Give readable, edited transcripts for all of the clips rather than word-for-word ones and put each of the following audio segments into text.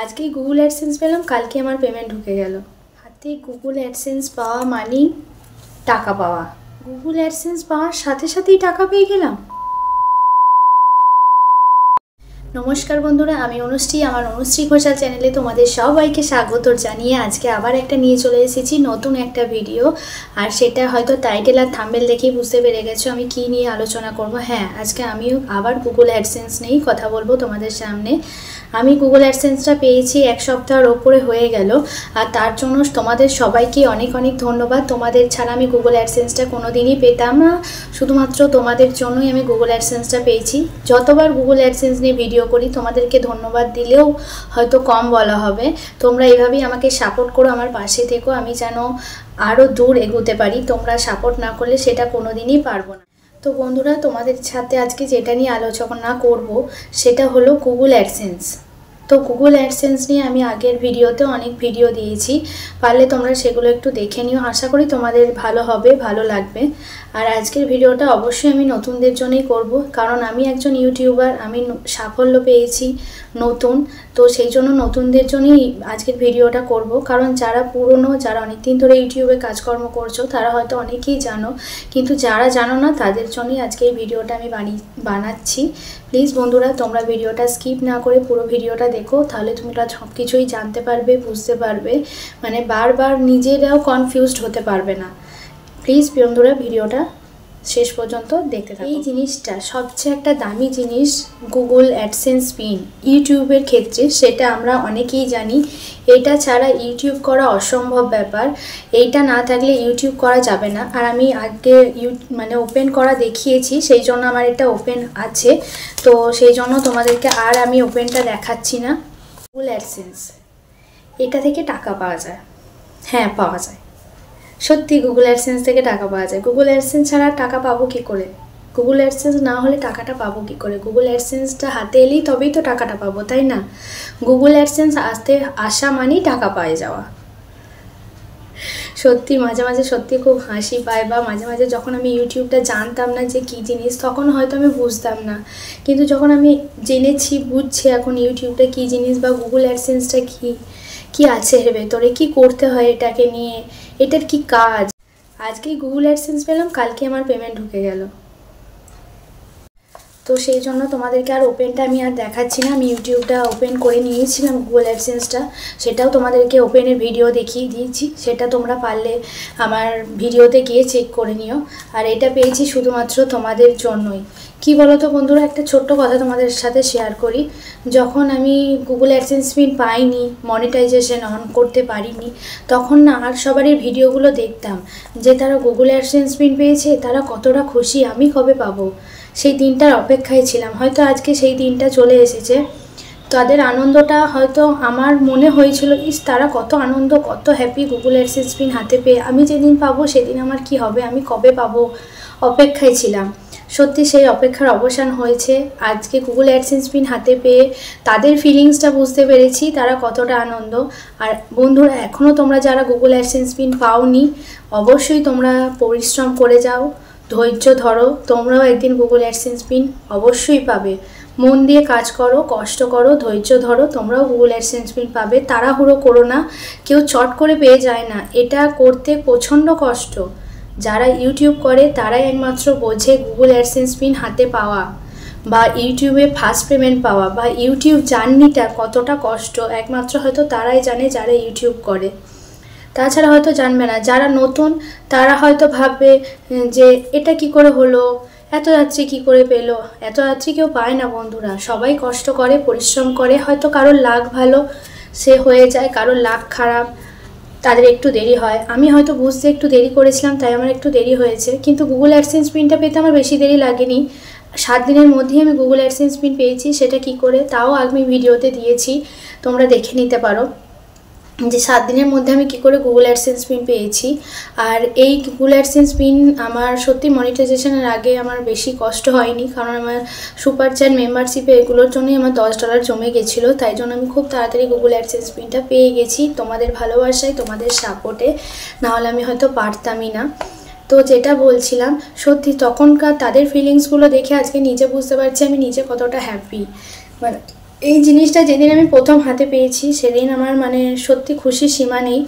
আজকেই Google AdSense পেলাম, কালকে আমার পেমেন্ট ঢুকে গেল। হাতে গুগল অ্যাডসেন্স পাওয়া মানেই টাকা পাওয়া। গুগল অ্যাডসেন্স পাওয়ার সাথে সাথেই টাকা পেয়ে গেলাম। নমস্কার বন্ধুরা, আমি অনুশ্রী। আমার অনুশ্রী ঘোষাল চ্যানেলে তোমাদের সবাইকে স্বাগত জানিয়ে আজকে আবার একটা নিয়ে চলে এসেছি, নতুন একটা ভিডিও। আর সেটা হয়তো টাইটেল আর থাম্বনেল দেখেই বুঝতে পেরে গেছো আমি কি নিয়ে আলোচনা করব। হ্যাঁ, আজকে আমিও আবার গুগল অ্যাডসেন্স নিয়েই কথা বলবো তোমাদের সামনে। আমি গুগল অ্যাডসেন্সটা পেয়েছি এক সপ্তাহের ওপরে হয়ে গেল, আর তার জন্য তোমাদের সবাইকে অনেক অনেক ধন্যবাদ। তোমাদের ছাড়া আমি গুগল অ্যাডসেন্সটা কোনো দিনই পেতাম না, শুধুমাত্র তোমাদের জন্যই আমি গুগল অ্যাডসেন্সটা পেয়েছি। যতবার গুগল অ্যাডসেন্স নিয়ে ভিডিও করি তোমাদেরকে ধন্যবাদ দিলেও হয়তো কম বলা হবে। তোমরা এভাবেই আমাকে সাপোর্ট করো, আমার পাশে থেকো, আমি যেন আরও দূর এগোতে পারি। তোমরা সাপোর্ট না করলে সেটা কোনো দিনই পারবো না। তো বন্ধুরা, তোমাদের সাথে আজকে যেটা নিয়ে আলোচনা করব সেটা হলো গুগল অ্যাডসেন্স। তো গুগল অ্যাডসেন্স নিয়ে আমি আগের ভিডিওতে অনেক ভিডিও দিয়েছি, পারলে তোমরা সেগুলো একটু দেখে নিও। আশা করি তোমাদের ভালো হবে, ভালো লাগবে। আর আজকের ভিডিওটা অবশ্যই আমি নতুনদের জন্যই করব, কারণ আমি একজন ইউটিউবার, আমি সাফল্য পেয়েছি নতুন, তো সেই জন্য নতুনদের জন্যই আজকের ভিডিওটা করব। কারণ যারা পুরনো, যারা অনেক দিন ধরে ইউটিউবে কাজকর্ম করছো তারা হয়তো অনেকেই জানো, কিন্তু যারা জানো না তাদের জন্যই আজকে এই ভিডিওটা আমি বানাচ্ছি। প্লিজ বন্ধুরা, তোমরা ভিডিওটা স্কিপ না করে পুরো ভিডিওটা দেখো, তাহলে তোমরা সব কিছুই জানতে পারবে, বুঝতে পারবে, মানে বারবার নিজেরাও কনফিউজড হতে পারবে না। প্লিজ বন্ধুরা, ভিডিওটা শেষ পর্যন্ত দেখতে থাকো। এই জিনিসটা সবচেয়ে একটা দামি জিনিস, গুগল অ্যাডসেন্স পিন ইউটিউবের ক্ষেত্রে, সেটা আমরা অনেকেই জানি। এটা ছাড়া ইউটিউব করা অসম্ভব ব্যাপার, এইটা না থাকলে ইউটিউব করা যাবে না। আর আমি আগে ওপেন করা দেখিয়েছি, সেই জন্য আমার এটা ওপেন আছে, তো সেই জন্য তোমাদেরকে আর আমি ওপেনটা দেখাচ্ছি না। গুগল অ্যাডসেন্স, এটা থেকে টাকা পাওয়া যায়। হ্যাঁ, পাওয়া যায়, সত্যি গুগল অ্যাডসেন্স থেকে টাকা পাওয়া যায়। গুগল অ্যাডসেন্স ছাড়া টাকা পাবো কী করে? গুগল অ্যাডসেন্স না হলে টাকাটা পাবো কী করে? গুগল অ্যাডসেন্সটা হাতে এলেই তবেই তো টাকাটা পাবো, তাই না? গুগল অ্যাডসেন্স আসা মানেই টাকা পায়ে যাওয়া। সত্যি মাঝে মাঝে সত্যি খুব হাসি পায়, বা মাঝে মাঝে যখন আমি ইউটিউবটা জানতাম না যে কী জিনিস, তখন হয়তো আমি বুঝতাম না, কিন্তু যখন আমি জেনেছি, বুঝছি এখন ইউটিউবটা কী জিনিস বা গুগল অ্যাডসেন্সটা কী আছে এর ভেতরে, কী করতে হয় এটাকে নিয়ে, এটার কি কাজ। আজকেই গুগল অ্যাডসেন্স পেলাম, কালকে আমার পেমেন্ট ঢুকে গেল। তো সেই জন্য তোমাদেরকে আর ওপেনটা আমি আর দেখাচ্ছি না। আমি ইউটিউবটা ওপেন করে নিয়েছিলাম, গুগল অ্যাডসেন্সটা, সেটাও তোমাদেরকে ওপেনের ভিডিও দেখিয়ে দিয়েছি, সেটা তোমরা পারলে আমার ভিডিওতে গিয়ে চেক করে নিও। আর এটা পেয়েছি শুধুমাত্র তোমাদের জন্যই। কি বলো তো বন্ধুরা, একটা ছোট্ট কথা তোমাদের সাথে শেয়ার করি। যখন আমি গুগল অ্যাডসেন্স পিন পাইনি, মনিটাইজেশন অন করতে পারিনি, তখন না আর সবারই ভিডিওগুলো দেখতাম যে তারা গুগল অ্যাডসেন্স পিন পেয়েছে, তারা কতটা খুশি, আমি কবে পাবো। সেই দিনটার অপেক্ষায় ছিলাম, হয়তো আজকে সেই দিনটা চলে এসেছে। তাদের আনন্দটা হয়তো আমার মনে হয়েছিল, তারা কত আনন্দ, কত হ্যাপি গুগল অ্যাডসেন্স পিন হাতে পেয়ে। আমি যেদিন পাবো সেদিন আমার কি হবে, আমি কবে পাবো, অপেক্ষায় ছিলাম। সত্যি সেই অপেক্ষার অবসান হয়েছে। আজকে গুগল অ্যাডসেন্স পিন হাতে পেয়ে তাদের ফিলিংসটা বুঝতে পেরেছি, তারা কতটা আনন্দ। আর বন্ধুরা, এখনও তোমরা যারা গুগল অ্যাডসেন্স পিন পাওনি, অবশ্যই তোমরা পরিশ্রম করে যাও, ধৈর্য ধরো, তোমরাও একদিন গুগল অ্যাডসেন্স পিন অবশ্যই পাবে। মন দিয়ে কাজ করো, কষ্ট করো, ধৈর্য ধরো, তোমরাও গুগল অ্যাডসেন্স পিন পাবে। তাড়াহুড়ো করো না, কেউ চট করে পেয়ে যায় না, এটা করতে প্রচণ্ড কষ্ট। যারা ইউটিউব করে তারাই একমাত্র বোঝে গুগল অ্যাডসেন্স পিন হাতে পাওয়া, বা ইউটিউবে ফার্স্ট পেমেন্ট পাওয়া, বা ইউটিউব জার্নিটা কতটা কষ্ট, একমাত্র হয়তো তারাই জানে যারা ইউটিউব করে। তাছাড়া হয়তো জানবে না। যারা নতুন তারা হয়তো ভাববে যে এটা কি করে হলো, এত যাত্রী কি করে পেলো। এত যাত্রী কেউ পায় না বন্ধুরা, সবাই কষ্ট করে, পরিশ্রম করে। হয়তো কারোর লাক ভালো, সে হয়ে যায়, কারোর লাক খারাপ, তাদের একটু দেরি হয়। আমি হয়তো বুঝতে একটু দেরি করেছিলাম, তাই আমার একটু দেরি হয়েছে। কিন্তু গুগল অ্যাডসেন্স পিনটা পেতে আমার বেশি দেরি লাগেনি, 7 দিনের মধ্যেই আমি গুগল অ্যাডসেন্স পিন পেয়েছি। সেটা কি করে, তাও আমি ভিডিওতে দিয়েছি, তোমরা দেখে নিতে পারো যে 7 দিনের মধ্যে আমি কি করে গুগল অ্যাডসেন্স পিন পেয়েছি। আর এই গুগল অ্যাডসেন্স পিন আমার সত্যি মনিটাইজেশনের আগে আমার বেশি কষ্ট হয়নি, কারণ আমার সুপার চ্যাট মেম্বারশিপে এগুলোর জন্যই আমার $10 জমে গেছিলো, তাই জন্য আমি খুব তাড়াতাড়ি গুগল অ্যাডসেন্স পিনটা পেয়ে গেছি, তোমাদের ভালোবাসায়, তোমাদের সাপোর্টে, নাহলে আমি হয়তো পারতামই না। তো যেটা বলছিলাম, সত্যি তখনকার তাদের ফিলিংসগুলো দেখে আজকে নিজে বুঝতে পারছি আমি নিজে কতটা হ্যাপি। এই জিনিসটা যেদিন আমি প্রথম হাতে পেয়েছি সেদিন আমার মানে সত্যি খুশির সীমা নেই।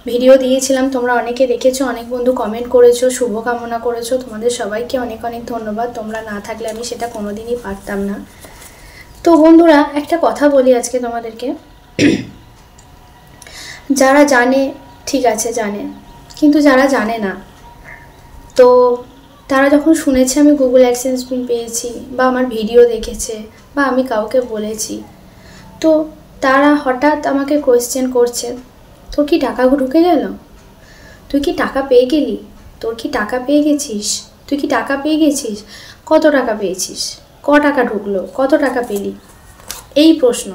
ভিডিও দিয়েছিলাম, তোমরা অনেকে দেখেছো, অনেক বন্ধু কমেন্ট করেছো, শুভকামনা করেছো, তোমাদের সবাইকে অনেক অনেক ধন্যবাদ। তোমরা না থাকলে আমি সেটা কোনোদিনই পারতাম না। তো বন্ধুরা, একটা কথা বলি আজকে তোমাদেরকে, যারা জানে ঠিক আছে জানে, কিন্তু যারা জানে না, তো তারা যখন শুনেছে আমি গুগল অ্যাডসেন্স পিন পেয়েছি বা আমার ভিডিও দেখেছে বা আমি কাউকে বলেছি, তো তারা হঠাৎ আমাকে কোয়েশ্চেন করছে, তোর কি টাকা ঢুকে গেল? তুই কি টাকা পেয়ে গেলি? তোর কি টাকা পেয়ে গেছিস? তুই কি টাকা পেয়ে গেছিস? কত টাকা পেয়েছিস? ক টাকা ঢুকলো? কত টাকা পেলি? এই প্রশ্ন।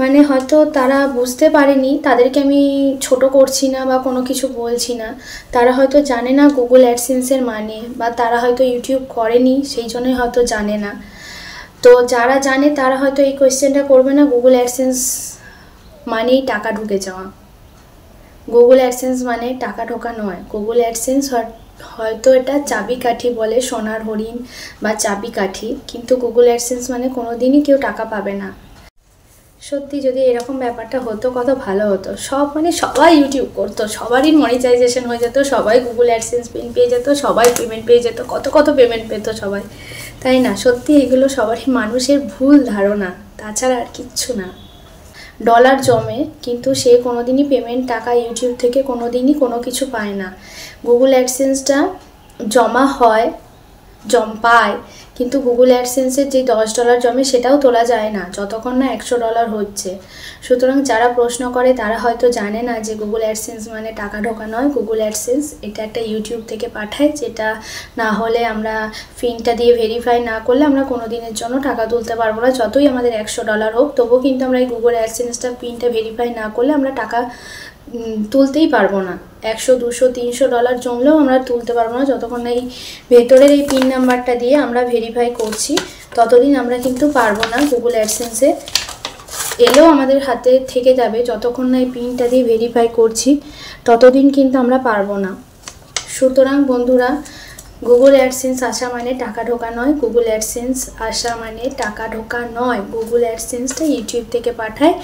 মানে হয়তো তারা বুঝতে পারেনি, তাদেরকে আমি ছোট করছি না বা কোনো কিছু বলছি না, তারা হয়তো জানে না গুগল অ্যাডসেন্সের মানে, বা তারা হয়তো ইউটিউব করেনি সেই জন্যই হয়তো জানে না। তো যারা জানে তারা হয়তো এই কোয়েশ্চেনটা করবে না, গুগল অ্যাডসেন্স মানেই টাকা ঢুকে যাওয়া। গুগল অ্যাডসেন্স মানে টাকা ঢোকা নয়। গুগল অ্যাডসেন্স হয়তো এটা চাবিকাঠি বলে, সোনার হরিণ বা চাবিকাঠি, কিন্তু গুগল অ্যাডসেন্স মানে কোনো দিনই কেউ টাকা পাবে না। সত্যি যদি এরকম ব্যাপারটা হতো কত ভালো হতো। সবাই ইউটিউব করতো, সবারই মনিটাইজেশন হয়ে যেত, সবাই গুগল অ্যাডসেন্স পিন পেয়ে যেত, সবাই পেমেন্ট পেয়ে যেত, কত পেমেন্ট পেতো সবাই, তাই না? সত্যি এগুলো সবারই মানুষের ভুল ধারণা, তাছাড়া আর কিচ্ছু না। ডলার জমে, কিন্তু সে কোনোদিনই পেমেন্ট টাকা ইউটিউব থেকে কোনোদিনই কোনো কিছু পায় না। গুগল অ্যাডসেন্সটা জমা হয়, পায়, কিন্তু গুগল অ্যাডসেন্সের যে $10 জমে সেটাও তোলা যায় না যতক্ষণ না $100 হচ্ছে। সুতরাং যারা প্রশ্ন করে তারা হয়তো জানে না যে গুগল অ্যাডসেন্স মানে টাকা ঢোকা নয়। গুগল অ্যাডসেন্স এটা একটা ইউটিউব থেকে পাঠায়, যেটা না হলে আমরা পিনটা দিয়ে ভেরিফাই না করলে আমরা কোনো দিনের জন্য টাকা তুলতে পারবো না। যতই আমাদের $100 হোক, তবুও কিন্তু আমরা এই গুগল অ্যাডসেন্সটা পিনটা ভেরিফাই না করলে আমরা টাকা তুলতেই পারবো না। $100, $200, $300 জমলেও আমরা তুলতে পারবো না যতক্ষণ না এই ভেতরের এই পিন নাম্বারটা দিয়ে আমরা ভেরিফাই করছি, ততদিন আমরা কিন্তু পারবো না। গুগল অ্যাডসেন্সে এলেও আমাদের হাতে থেকে যাবে, যতক্ষণ না এই পিনটা দিয়ে ভেরিফাই করছি ততদিন কিন্তু আমরা পারবো না। সুতরাং বন্ধুরা, গুগল অ্যাডসেন্স আসা মানে টাকা ঢোকা নয়। গুগল অ্যাডসেন্স আসা মানে টাকা ঢোকা নয়। গুগল অ্যাডসেন্সটা ইউটিউব থেকে পাঠায়,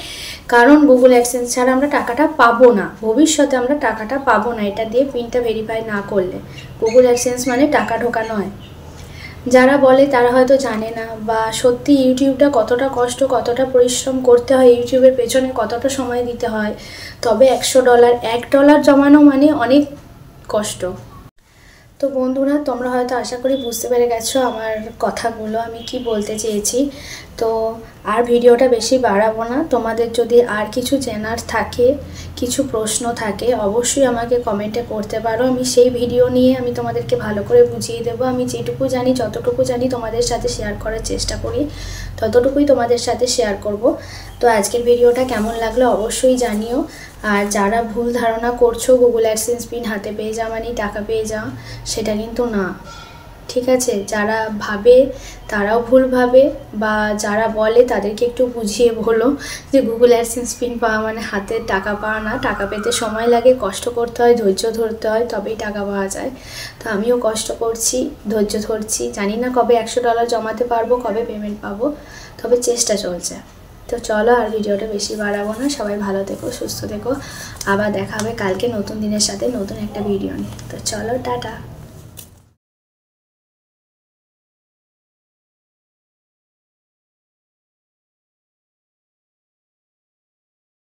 কারণ গুগল অ্যাডসেন্স ছাড়া আমরা টাকাটা পাবো না, ভবিষ্যতে আমরা টাকাটা পাবো না এটা দিয়ে পিনটা ভেরিফাই না করলে। গুগল অ্যাডসেন্স মানে টাকা ঢোকা নয়। যারা বলে তারা হয়তো জানে না, বা সত্যি ইউটিউবটা কতটা কষ্ট, কতটা পরিশ্রম করতে হয়, ইউটিউবের পেছনে কতটা সময় দিতে হয়। তবে $100 জমানো মানে অনেক কষ্ট। তো বন্ধুরা, তোমরা হয়তো আশা করি বুঝতে পেরে গেছো আমার কথাগুলো, আমি কি বলতে চেয়েছি। তো আর ভিডিওটা বেশি বাড়াবো না। তোমাদের যদি আর কিছু জানার থাকে, কিছু প্রশ্ন থাকে, অবশ্যই আমাকে কমেন্টে করতে পারো। আমি সেই ভিডিও নিয়ে আমি তোমাদেরকে ভালো করে বুঝিয়ে দেবো। আমি যেটুকু জানি, যতটুকু জানি তোমাদের সাথে শেয়ার করার চেষ্টা করি, ততটুকুই তোমাদের সাথে শেয়ার করব। তো আজকের ভিডিওটা কেমন লাগলো অবশ্যই জানিও। আর যারা ভুল ধারণা করছো গুগল অ্যাডসেন্স পিন হাতে পেয়ে যাওয়া মানেই টাকা পেয়ে যাওয়া, সেটা কিন্তু না, ঠিক আছে? যারা ভাবে তারাও ভুল ভাবে, বা যারা বলে তাদেরকে একটু বুঝিয়ে বলো যে গুগল অ্যাডসেন্স পিন পাওয়া মানে হাতে টাকা পাওয়া না। টাকা পেতে সময় লাগে, কষ্ট করতে হয়, ধৈর্য ধরতে হয়, তবেই টাকা পাওয়া যায়। তো আমিও কষ্ট করছি, ধৈর্য ধরছি, জানি না কবে $100 জমাতে পারবো, কবে পেমেন্ট পাবো, তবে চেষ্টা চলছে। তো চলো আর ভিডিওটা বেশি বাড়াবো না। সবাই ভালো থেকো, সুস্থ থেকো। আবার দেখা হবে কালকে নতুন দিনের সাথে, নতুন একটা ভিডিও নিয়ে। তো চলো, টাটা।